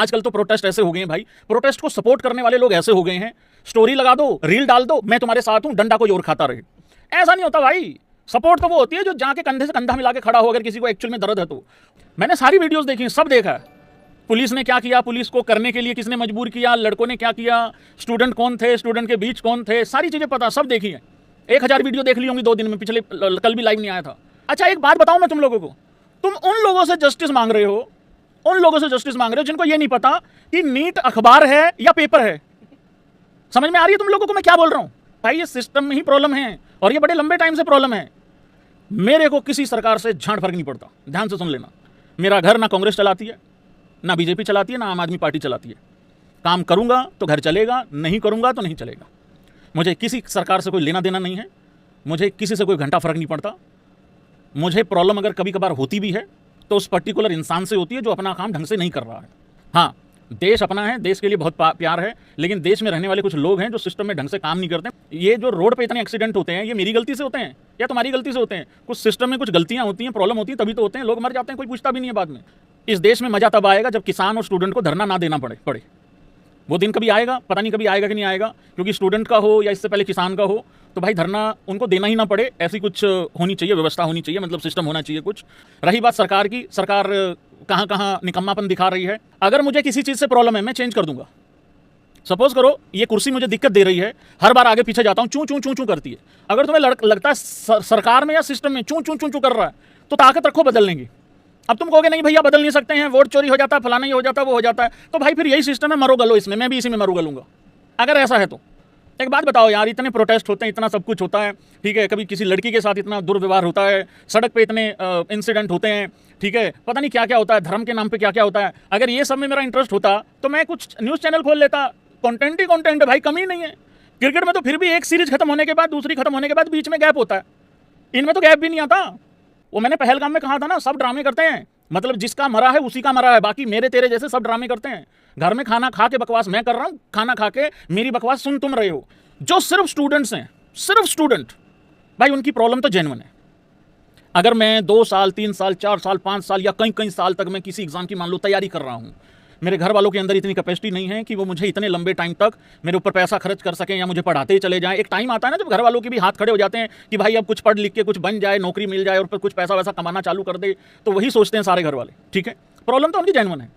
आजकल तो प्रोटेस्ट ऐसे हो गए हैं भाई, प्रोटेस्ट को सपोर्ट करने वाले लोग ऐसे हो गए हैं, स्टोरी लगा दो, रील डाल दो, मैं तुम्हारे साथ हूं, डंडा कोई और खाता रहे। ऐसा नहीं होता भाई। सपोर्ट तो वो होती है जो जाके कंधे से कंधा मिला के खड़ा हो, अगर किसी को एक्चुअल में दर्द है तो। मैंने सारी वीडियोस देखी, सब देखा है, पुलिस ने क्या किया, पुलिस को करने के लिए किसने मजबूर किया, लड़कों ने क्या किया, स्टूडेंट कौन थे, स्टूडेंट के बीच कौन थे, सारी चीजें पता, सब देखी है। 1000 वीडियो देख ली होंगी 2 दिन में, पिछले कल भी लाइव नहीं आया था। अच्छा एक बात बताऊं मैं तुम लोगों को, तुम उन लोगों से जस्टिस मांग रहे हो, उन लोगों से जस्टिस मांग रहे हो जिनको ये नहीं पता कि नीट अखबार है या पेपर है। समझ में आ रही है तुम लोगों को मैं क्या बोल रहा हूं? भाई ये सिस्टम में ही प्रॉब्लम है, और ये बड़े लंबे टाइम से प्रॉब्लम है। मेरे को किसी सरकार से झाड़ फर्क नहीं पड़ता, ध्यान से सुन लेना। मेरा घर ना कांग्रेस चलाती है, ना बीजेपी चलाती है, ना आम आदमी पार्टी चलाती है। काम करूंगा तो घर चलेगा, नहीं करूंगा तो नहीं चलेगा। मुझे किसी सरकार से कोई लेना देना नहीं है, मुझे किसी से कोई घंटा फर्क नहीं पड़ता। मुझे प्रॉब्लम अगर कभी कभार होती भी है तो उस पर्टिकुलर इंसान से होती है जो अपना काम ढंग से नहीं कर रहा है। हाँ, देश अपना है, देश के लिए बहुत प्यार है, लेकिन देश में रहने वाले कुछ लोग हैं जो सिस्टम में ढंग से काम नहीं करते। ये जो रोड पे इतने एक्सीडेंट होते हैं, ये मेरी गलती से होते हैं या तुम्हारी गलती से होते हैं? कुछ सिस्टम में कुछ गलतियां होती हैं, प्रॉब्लम होती है, तभी तो होते हैं, लोग मर जाते हैं, कोई पूछता भी नहीं है बाद में। इस देश में मजा तब आएगा जब किसान और स्टूडेंट को धरना ना देना पड़े। वो दिन कभी आएगा, पता नहीं कभी आएगा कि नहीं आएगा, क्योंकि स्टूडेंट का हो या इससे पहले किसान का हो तो भाई धरना उनको देना ही ना पड़े, ऐसी कुछ होनी चाहिए, व्यवस्था होनी चाहिए, मतलब सिस्टम होना चाहिए कुछ। रही बात सरकार की, सरकार कहाँ कहाँ निकम्मापन दिखा रही है। अगर मुझे किसी चीज़ से प्रॉब्लम है मैं चेंज कर दूंगा। सपोज करो ये कुर्सी मुझे दिक्कत दे रही है, हर बार आगे पीछे जाता हूँ, चूँ चूँ चूँ चूँ करती है। अगर तुम्हें लगता है सरकार में या सिस्टम में चूँ चूँ चूँ चूँ कर रहा है तो ताकत रखो बदलने की। अब तुम कहोगे नहीं भैया बदल नहीं सकते हैं, वोट चोरी हो जाता है, फलाना ही हो जाता है, वो हो जाता है, तो भाई फिर यही सिस्टम है, मरो गलो इसमें, मैं भी इसी में मरू गलूंगा। अगर ऐसा है तो एक बात बताओ यार, इतने प्रोटेस्ट होते हैं, इतना सब कुछ होता है, ठीक है, कभी किसी लड़की के साथ इतना दुर्व्यवहार होता है, सड़क पे इतने इंसिडेंट होते हैं, ठीक है, पता नहीं क्या क्या होता है, धर्म के नाम पे क्या क्या होता है। अगर ये सब में मेरा इंटरेस्ट होता तो मैं कुछ न्यूज़ चैनल खोल लेता, कंटेंट ही कंटेंट है भाई, कमी नहीं है। क्रिकेट में तो फिर भी एक सीरीज खत्म होने के बाद दूसरी खत्म होने के बाद बीच में गैप होता है, इनमें तो गैप भी नहीं आता। वो मैंने पहलगाम में कहा था ना, सब ड्रामे करते हैं, मतलब जिसका मरा है उसी का मरा है, बाकी मेरे तेरे जैसे सब ड्रामे करते हैं। घर में खाना खा के बकवास मैं कर रहा हूँ, खाना खा के मेरी बकवास सुन तुम रहे हो। जो सिर्फ स्टूडेंट्स हैं, सिर्फ स्टूडेंट, भाई उनकी प्रॉब्लम तो जेन्युइन है। अगर मैं 2 साल 3 साल 4 साल 5 साल या कई साल तक मैं किसी एग्जाम की मान लो तैयारी कर रहा हूँ, मेरे घर वालों के अंदर इतनी कैपेसिटी नहीं है कि वो मुझे इतने लंबे टाइम तक मेरे ऊपर पैसा खर्च कर सकें या मुझे पढ़ाते ही चले जाएं। एक टाइम आता है ना जब घर वालों के भी हाथ खड़े हो जाते हैं कि भाई अब कुछ पढ़ लिख के कुछ बन जाए, नौकरी मिल जाए और फिर कुछ पैसा वैसा कमाना चालू कर दे, तो वही सोचते हैं सारे घर वाले, ठीक है। प्रॉब्लम तो उनकी जेन्युइन है।